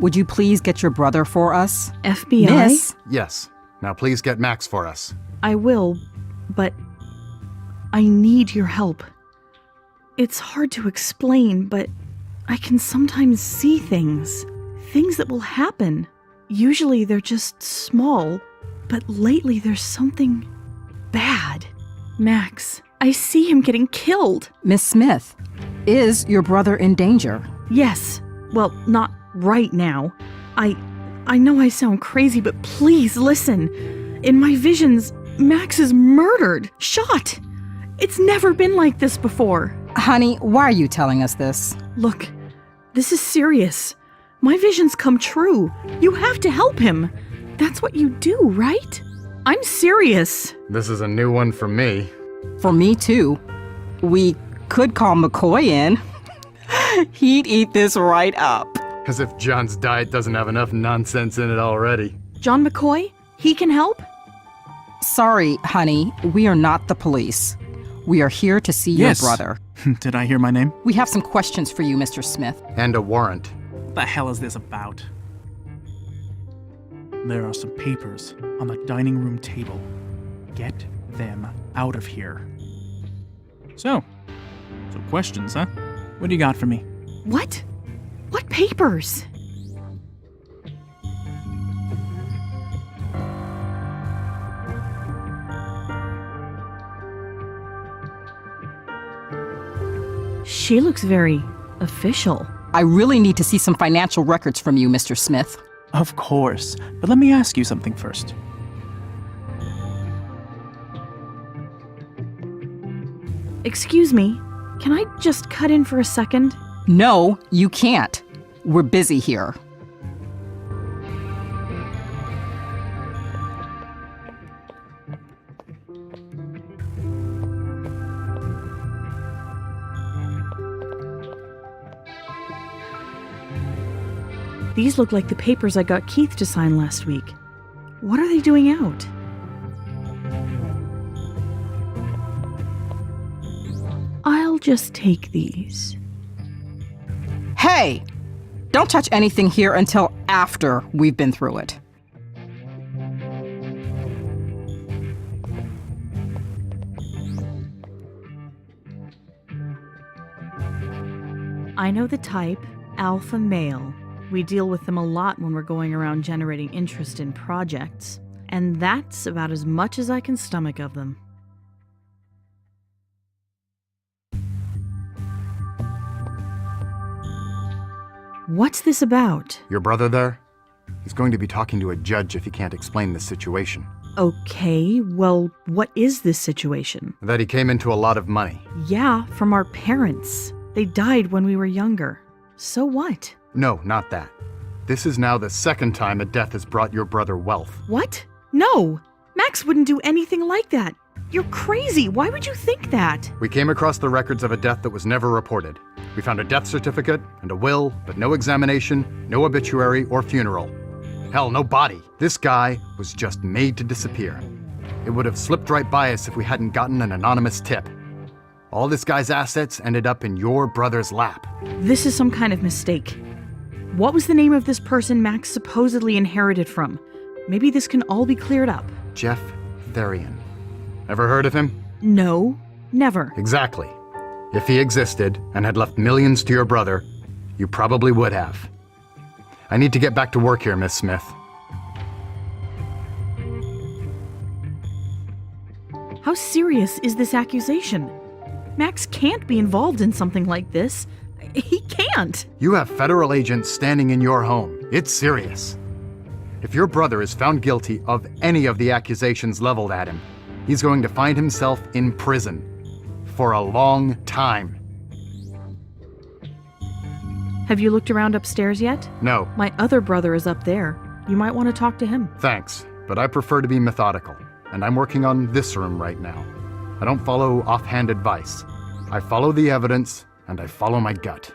would you please get your brother for us? FBI? Miss? Yes. Now please get Max for us. I will, but I need your help. It's hard to explain, but I can sometimes see things. Things that will happen. Usually they're just small, but lately there's something bad. Max, I see him getting killed. Miss Smith, is your brother in danger? Yes. Well, not right now. I know I sound crazy, but please listen. In my visions, Max is murdered, shot. It's never been like this before. Honey, why are you telling us this? Look, this is serious. My visions come true. You have to help him. That's what you do, right? I'm serious. This is a new one for me. For me too. We could call McCoy in. He'd eat this right up. As if John's diet doesn't have enough nonsense in it already. John McCoy? He can help? Sorry, honey, we are not the police. We are here to see Yes. your brother. Did I hear my name? We have some questions for you, Mr. Smith. And a warrant. What the hell is this about? There are some papers on the dining room table. Get them out of here. So questions, huh? What do you got for me? What? What papers? She looks very official. I really need to see some financial records from you, Mr. Smith. Of course, but let me ask you something first. Excuse me, can I just cut in for a second? No, you can't. We're busy here. These look like the papers I got Keith to sign last week. What are they doing out? I'll just take these. Hey! Don't touch anything here until after we've been through it. I know the type, alpha male. We deal with them a lot when we're going around generating interest in projects, and that's about as much as I can stomach of them. What's this about? Your brother there? He's going to be talking to a judge if he can't explain this situation. Okay, well, what is this situation? That he came into a lot of money. Yeah, from our parents. They died when we were younger. So what? No, not that. This is now the second time a death has brought your brother wealth. What? No! Max wouldn't do anything like that. You're crazy. Why would you think that? We came across the records of a death that was never reported. We found a death certificate and a will, but no examination, no obituary or funeral. Hell, no body. This guy was just made to disappear. It would have slipped right by us if we hadn't gotten an anonymous tip. All this guy's assets ended up in your brother's lap. This is some kind of mistake. What was the name of this person Max supposedly inherited from? Maybe this can all be cleared up. Jeff Therian. Ever heard of him? No, never. Exactly. If he existed and had left millions to your brother, you probably would have. I need to get back to work here, Miss Smith. How serious is this accusation? Max can't be involved in something like this. He can't. You have federal agents standing in your home. It's serious. If your brother is found guilty of any of the accusations leveled at him, he's going to find himself in prison for a long time. Have you looked around upstairs yet? No, My other brother is up there. You might want to talk to him. thanks, but I prefer to be methodical, and I'm working on this room right now. I don't follow offhand advice. I follow the evidence, and I follow my gut.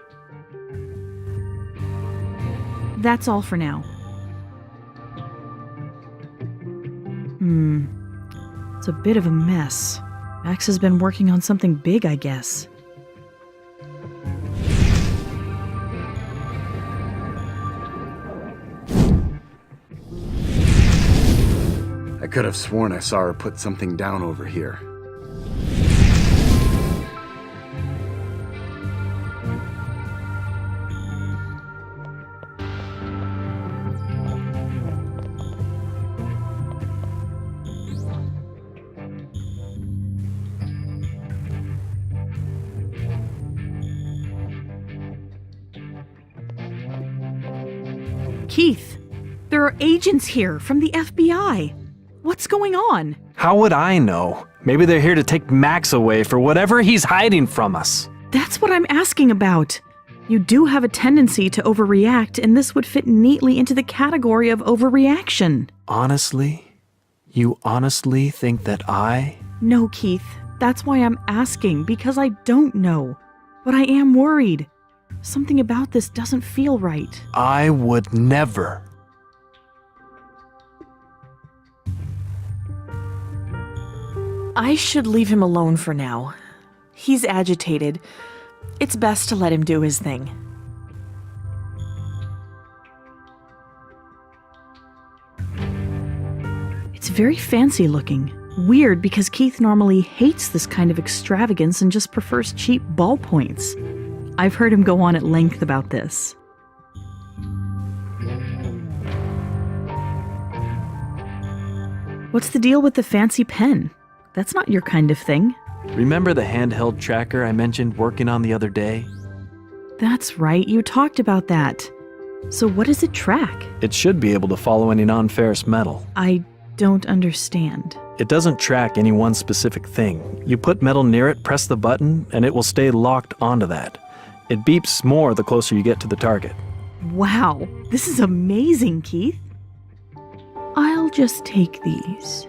That's all for now. It's a bit of a mess. Max has been working on something big, I guess. could have sworn I saw her put something down over here. Keith, there are agents here from the FBI. What's going on? How would I know? Maybe they're here to take Max away for whatever he's hiding from us. That's what I'm asking about. You do have a tendency to overreact, and this would fit neatly into the category of overreaction. Honestly? You honestly think that I... No, Keith. That's why I'm asking, because I don't know. But I am worried. Something about this doesn't feel right. I would never. I should leave him alone for now. He's agitated. It's best to let him do his thing. It's very fancy looking. Weird because Keith normally hates this kind of extravagance and just prefers cheap ballpoints. I've heard him go on at length about this. What's the deal with the fancy pen? That's not your kind of thing. Remember the handheld tracker I mentioned working on the other day? That's right, you talked about that. So what does it track? It should be able to follow any non-ferrous metal. I don't understand. It doesn't track any one specific thing. You put metal near it, press the button, and it will stay locked onto that. It beeps more the closer you get to the target. Wow, this is amazing, Keith. I'll just take these.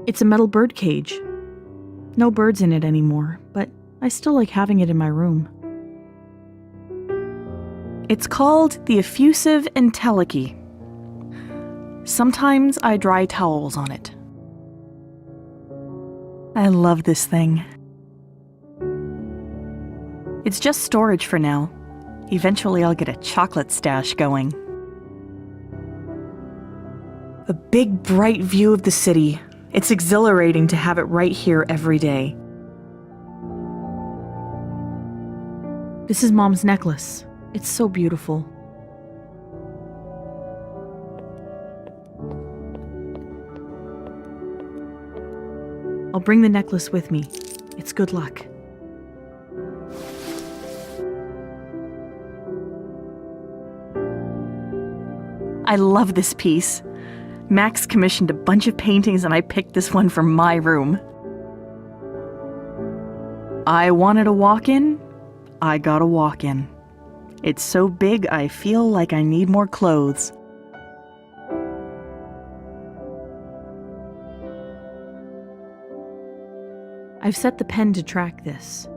It's a metal bird cage. No birds in it anymore, but I still like having it in my room. It's called the effusive entelechy. Sometimes I dry towels on it. I love this thing. It's just storage for now. Eventually I'll get a chocolate stash going. A big, bright view of the city. It's exhilarating to have it right here every day. This is Mom's necklace. It's so beautiful. I'll bring the necklace with me. It's good luck. I love this piece. Max commissioned a bunch of paintings and I picked this one for my room. I wanted a walk-in. I got a walk-in. It's so big I feel like I need more clothes. I've set the pen to track this.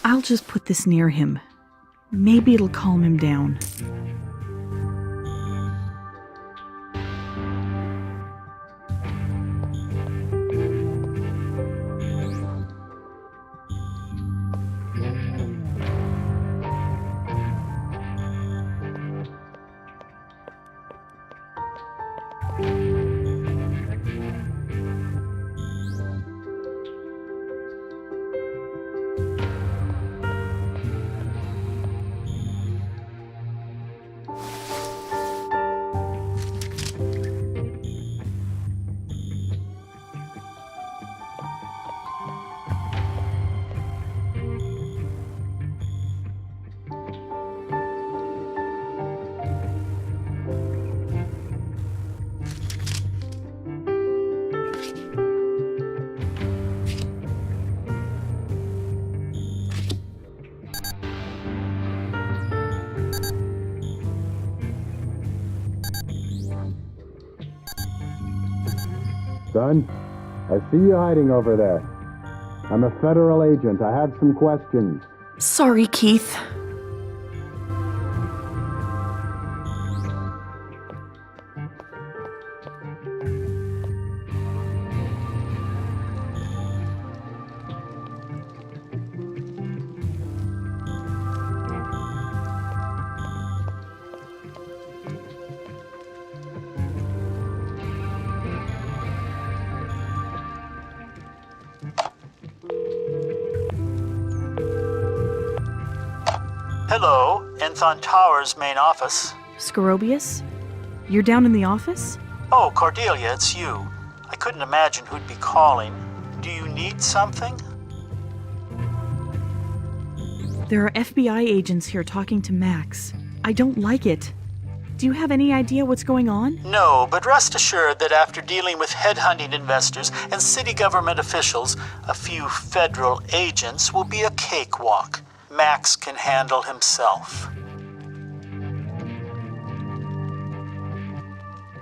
I'll just put this near him. Maybe it'll calm him down. Son, I see you hiding over there. I'm a federal agent. I have some questions. Sorry, Keith. Hello, Enthon Towers main office. Scorobius? You're down in the office? Oh, Cordelia, it's you. I couldn't imagine who'd be calling. Do you need something? There are FBI agents here talking to Max. I don't like it. Do you have any idea what's going on? No, but rest assured that after dealing with headhunting investors and city government officials, a few federal agents will be a cakewalk. Max can handle himself.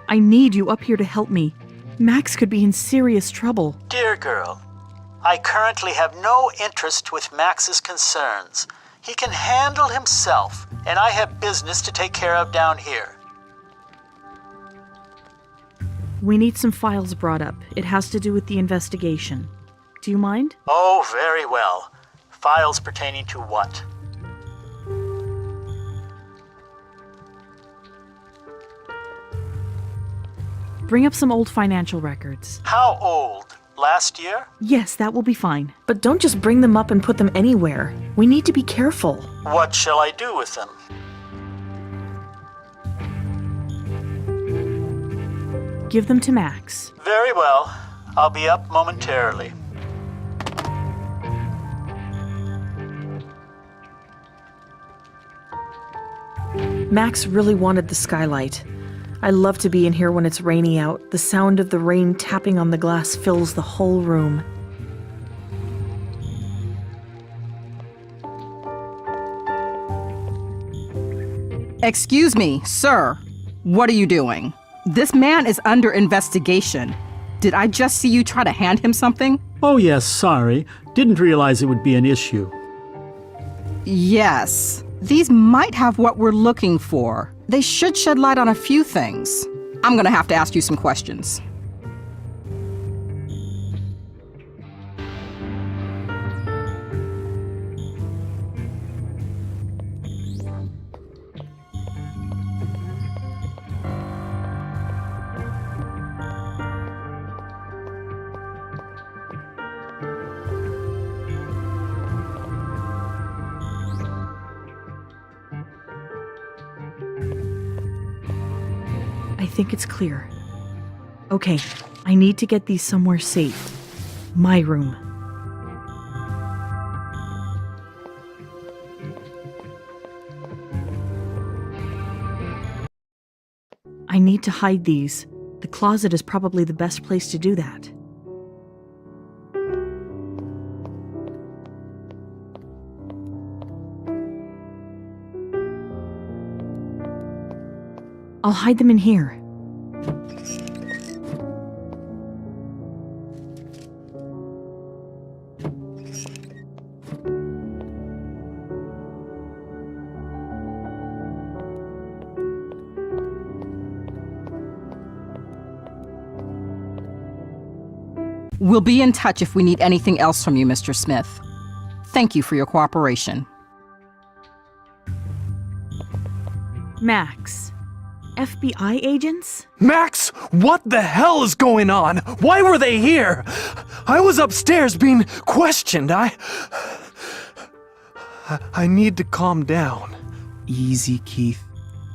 I need you up here to help me. Max could be in serious trouble. Dear girl, I currently have no interest with Max's concerns. He can handle himself, and I have business to take care of down here. We need some files brought up. It has to do with the investigation. Do you mind? Oh, very well. Files pertaining to what? Bring up some old financial records. How old? Last year? Yes, that will be fine. But don't just bring them up and put them anywhere. We need to be careful. What shall I do with them? Give them to Max. Very well. I'll be up momentarily. Max really wanted the skylight. I love to be in here when it's rainy out. The sound of the rain tapping on the glass fills the whole room. Excuse me, sir. What are you doing? This man is under investigation. Did I just see you try to hand him something? Oh, yes, sorry. Didn't realize it would be an issue. Yes. These might have what we're looking for. They should shed light on a few things. I'm gonna have to ask you some questions. I think it's clear. Okay, I need to get these somewhere safe. My room. I need to hide these. The closet is probably the best place to do that. I'll hide them in here. We'll be in touch if we need anything else from you, Mr. Smith. Thank you for your cooperation. Max. FBI agents? Max, what the hell is going on? Why were they here? I was upstairs being questioned. I need to calm down. Easy, Keith.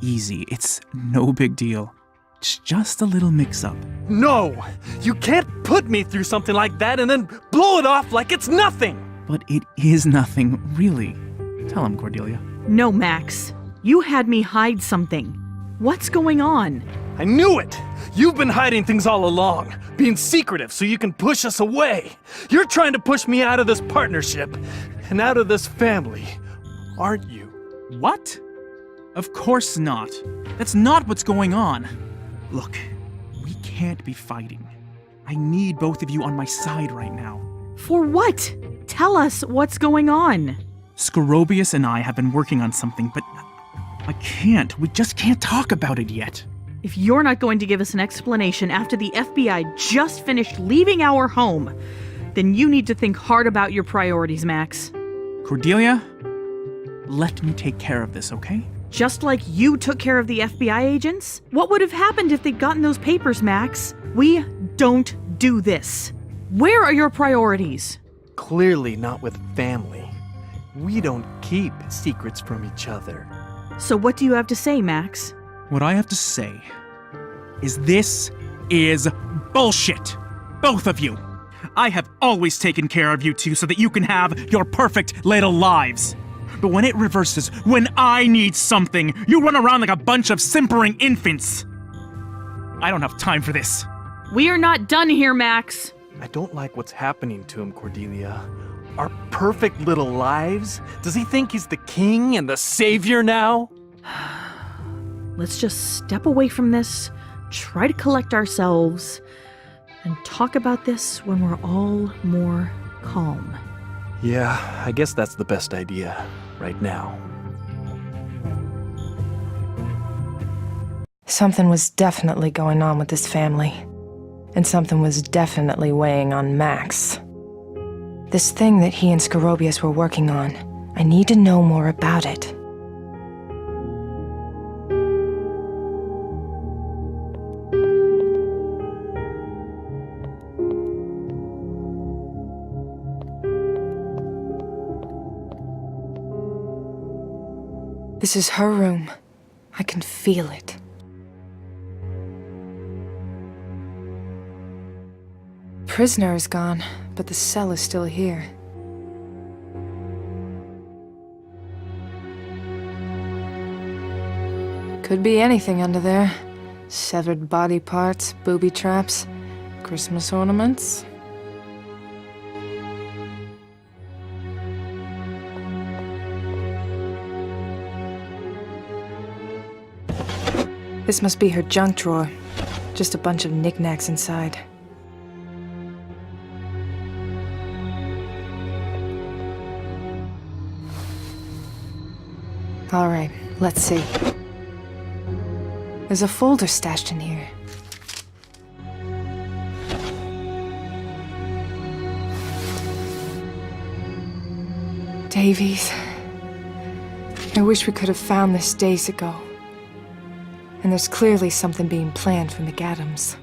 Easy. It's no big deal. It's just a little mix-up. No! You can't put me through something like that and then blow it off like it's nothing! But it is nothing, really. Tell him, Cordelia. No, Max. You had me hide something. What's going on? I knew it! You've been hiding things all along, being secretive so you can push us away. You're trying to push me out of this partnership and out of this family, aren't you? What? Of course not. That's not what's going on. Look, we can't be fighting. I need both of you on my side right now. For what? Tell us what's going on. Scorobius and I have been working on something, but I can't. We just can't talk about it yet. If you're not going to give us an explanation after the FBI just finished leaving our home, then you need to think hard about your priorities, Max. Cordelia, let me take care of this, okay? Just like you took care of the FBI agents? What would have happened if they'd gotten those papers, Max? We don't do this. Where are your priorities? Clearly not with family. We don't keep secrets from each other. So what do you have to say, Max? What I have to say is this is bullshit. Both of you. I have always taken care of you two so that you can have your perfect little lives. But when it reverses, when I need something, you run around like a bunch of simpering infants. I don't have time for this. We are not done here, Max. I don't like what's happening to him, Cordelia. Our perfect little lives? Does he think he's the king and the savior now? Let's just step away from this, try to collect ourselves, and talk about this when we're all more calm. Yeah, I guess that's the best idea right now. Something was definitely going on with this family. And something was definitely weighing on Max. This thing that he and Scorobius were working on, I need to know more about it. This is her room. I can feel it. Prisoner is gone, but the cell is still here. Could be anything under there. Severed body parts, booby traps, Christmas ornaments. This must be her junk drawer. Just a bunch of knickknacks inside. All right, let's see. There's a folder stashed in here. Davies. I wish we could have found this days ago. And there's clearly something being planned for McAdams.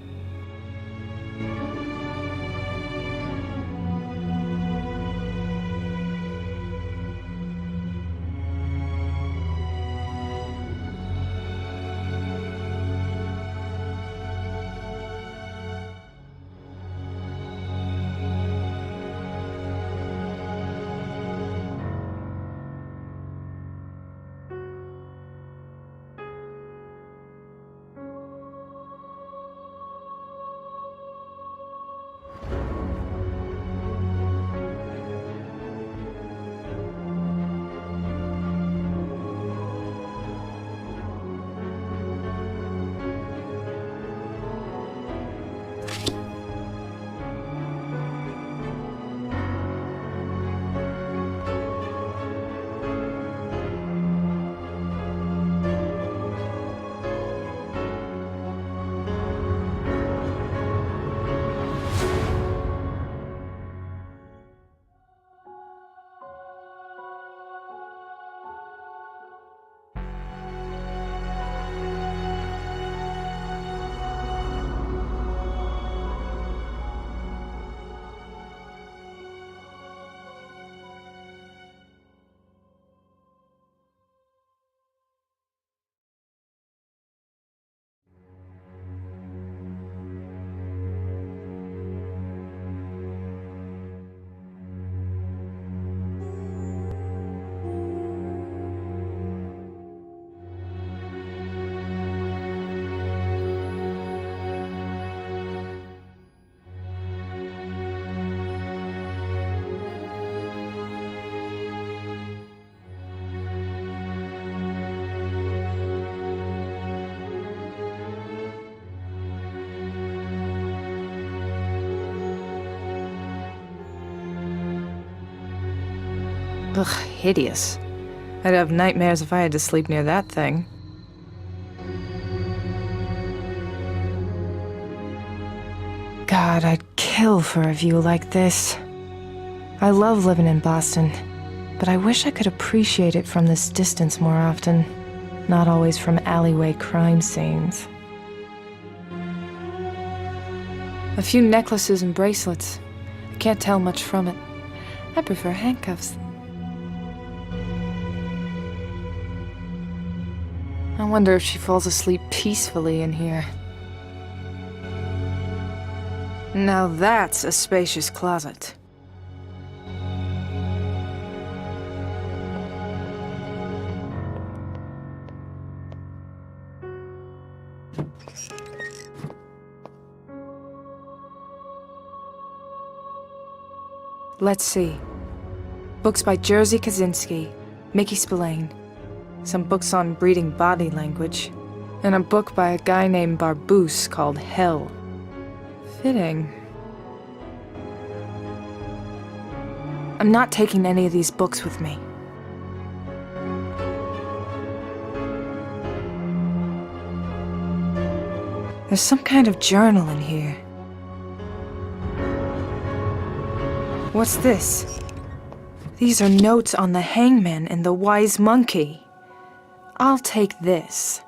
Ugh, hideous. I'd have nightmares if I had to sleep near that thing. God, I'd kill for a view like this. I love living in Boston, but I wish I could appreciate it from this distance more often, not always from alleyway crime scenes. A few necklaces and bracelets. I can't tell much from it. I prefer handcuffs. I wonder if she falls asleep peacefully in here. Now that's a spacious closet. Let's see. Books by Jerzy Kaczynski, Mickey Spillane. Some books on breeding body language. And a book by a guy named Barboose called Hell. Fitting. I'm not taking any of these books with me. There's some kind of journal in here. What's this? These are notes on the hangman and the wise monkey. I'll take this.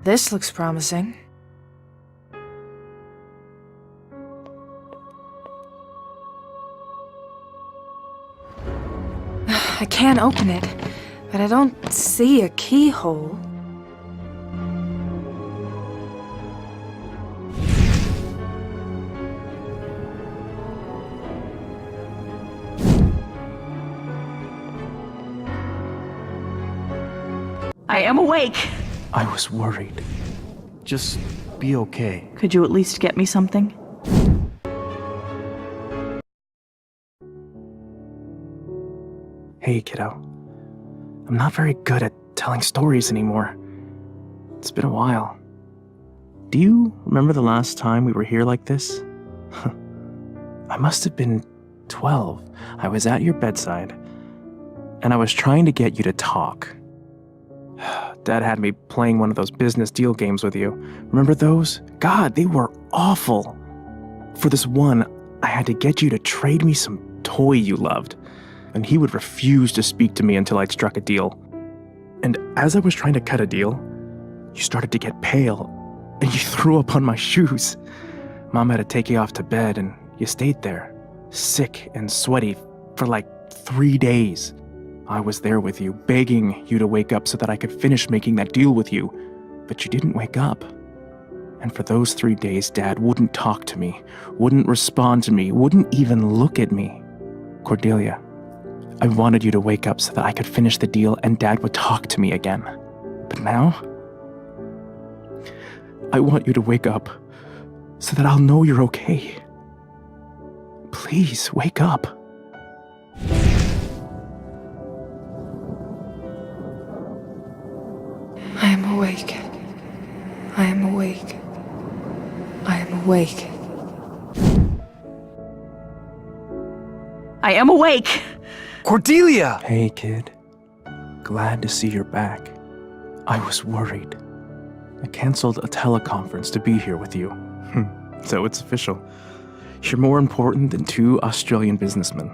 This looks promising. I can't open it, but I don't see a keyhole. I am awake. I was worried. Just be okay. Could you at least get me something? Hey, kiddo. I'm not very good at telling stories anymore. It's been a while. Do you remember the last time we were here like this? I must have been 12. I was at your bedside, and I was trying to get you to talk. Dad had me playing one of those business deal games with you. Remember those? God, they were awful. For this one, I had to get you to trade me some toy you loved, and he would refuse to speak to me until I'd struck a deal. And as I was trying to cut a deal, you started to get pale, and you threw up on my shoes. Mom had to take you off to bed, and you stayed there, sick and sweaty, for like 3 days. I was there with you, begging you to wake up so that I could finish making that deal with you, but you didn't wake up. And for those 3 days, Dad wouldn't talk to me, wouldn't respond to me, wouldn't even look at me. Cordelia, I wanted you to wake up so that I could finish the deal and Dad would talk to me again. But now, I want you to wake up so that I'll know you're okay. Please, wake up. I am awake. I am awake. I am awake. I am awake! Cordelia! Hey, kid. Glad to see you're back. I was worried. I canceled a teleconference to be here with you. So it's official. You're more important than 2 Australian businessmen.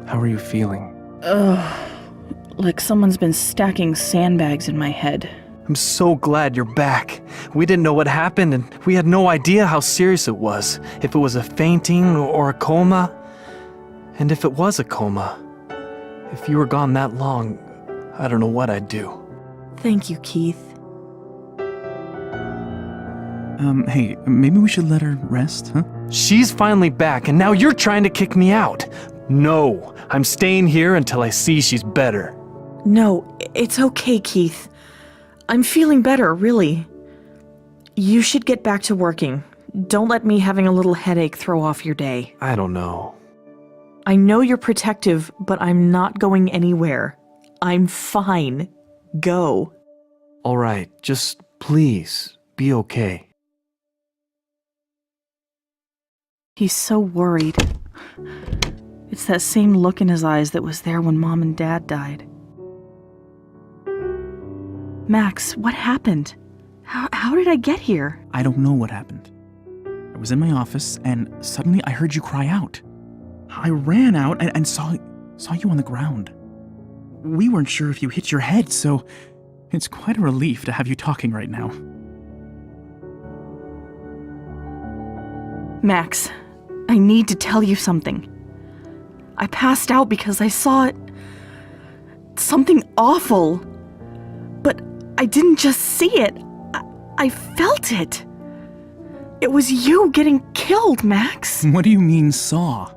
How are you feeling? Ugh. Like someone's been stacking sandbags in my head. I'm so glad you're back. We didn't know what happened, and we had no idea how serious it was. If it was a fainting or a coma. And if it was a coma, if you were gone that long, I don't know what I'd do. Thank you, Keith. Hey, maybe we should let her rest, huh? She's finally back, and now you're trying to kick me out. No, I'm staying here until I see she's better. No, it's okay, Keith. I'm feeling better, really. You should get back to working. Don't let me having a little headache throw off your day. I don't know. I know you're protective, but I'm not going anywhere. I'm fine. Go. All right, just please be okay. He's so worried. It's that same look in his eyes that was there when Mom and Dad died. Max, what happened? How did I get here? I don't know what happened. I was in my office, and suddenly I heard you cry out. I ran out and saw you on the ground. We weren't sure if you hit your head, so it's quite a relief to have you talking right now. Max, I need to tell you something. I passed out because I saw it. Something awful. But I didn't just see it. I felt it. It was you getting killed, Max. What do you mean saw?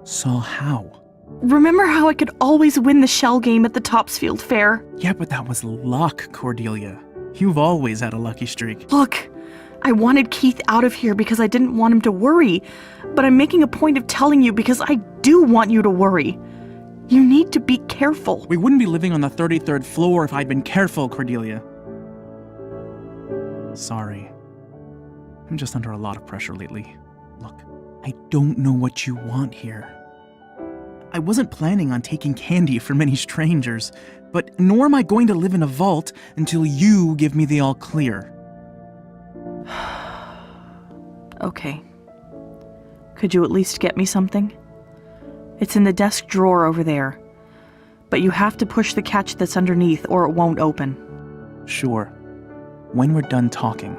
Saw how? Remember how I could always win the shell game at the Topsfield Fair? Yeah, but that was luck, Cordelia. You've always had a lucky streak. Look, I wanted Keith out of here because I didn't want him to worry, but I'm making a point of telling you because I do want you to worry. You need to be careful. We wouldn't be living on the 33rd floor if I'd been careful, Cordelia. Sorry. I'm just under a lot of pressure lately. Look, I don't know what you want here. I wasn't planning on taking candy from any strangers, but nor am I going to live in a vault until you give me the all clear. Okay. Could you at least get me something? It's in the desk drawer over there. But you have to push the catch that's underneath or it won't open. Sure. When we're done talking.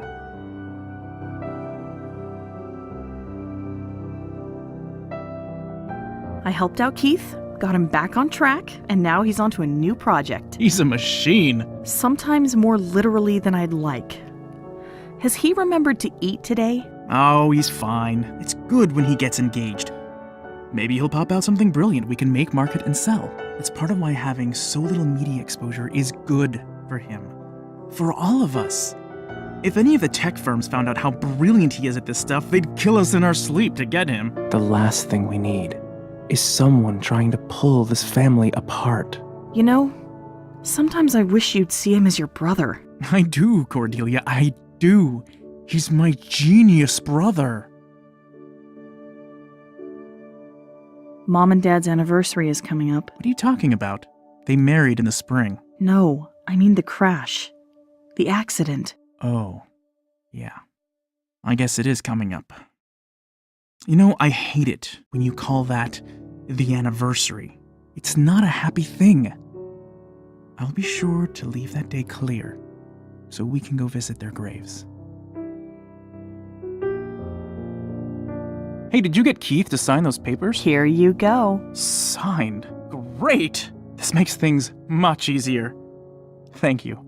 I helped out Keith, got him back on track, and now he's onto a new project. He's a machine. Sometimes more literally than I'd like. Has he remembered to eat today? Oh, he's fine. It's good when he gets engaged. Maybe he'll pop out something brilliant we can make, market, and sell. It's part of why having so little media exposure is good for him. For all of us. If any of the tech firms found out how brilliant he is at this stuff, they'd kill us in our sleep to get him. The last thing we need is someone trying to pull this family apart. You know, sometimes I wish you'd see him as your brother. I do, Cordelia, I do. He's my genius brother. Mom and Dad's anniversary is coming up. What are you talking about? They married in the spring. No, I mean the crash. The accident. Oh, yeah. I guess it is coming up. You know, I hate it when you call that the anniversary. It's not a happy thing. I'll be sure to leave that day clear so we can go visit their graves. Hey, did you get Keith to sign those papers? Here you go. Signed? Great! This makes things much easier. Thank you.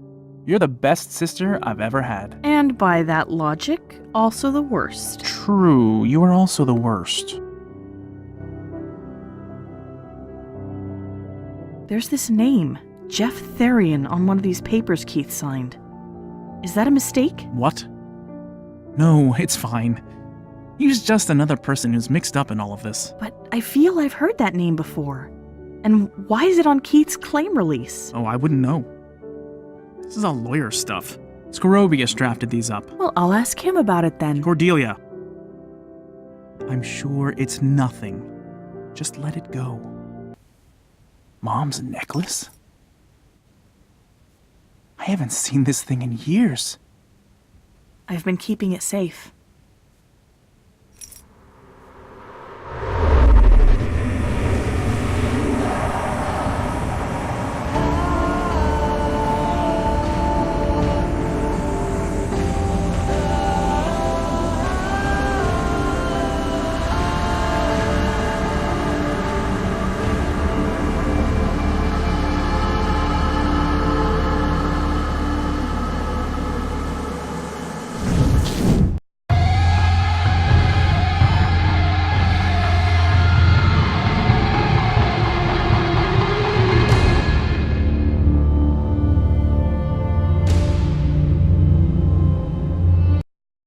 You're the best sister I've ever had. And by that logic, also the worst. True, you are also the worst. There's this name, Jeff Therian, on one of these papers Keith signed. Is that a mistake? What? No, it's fine. He's just another person who's mixed up in all of this. But I feel I've heard that name before. And why is it on Keith's claim release? Oh, I wouldn't know. This is all lawyer stuff. Scorobius drafted these up. Well, I'll ask him about it then. Cordelia. I'm sure it's nothing. Just let it go. Mom's necklace? I haven't seen this thing in years. I've been keeping it safe.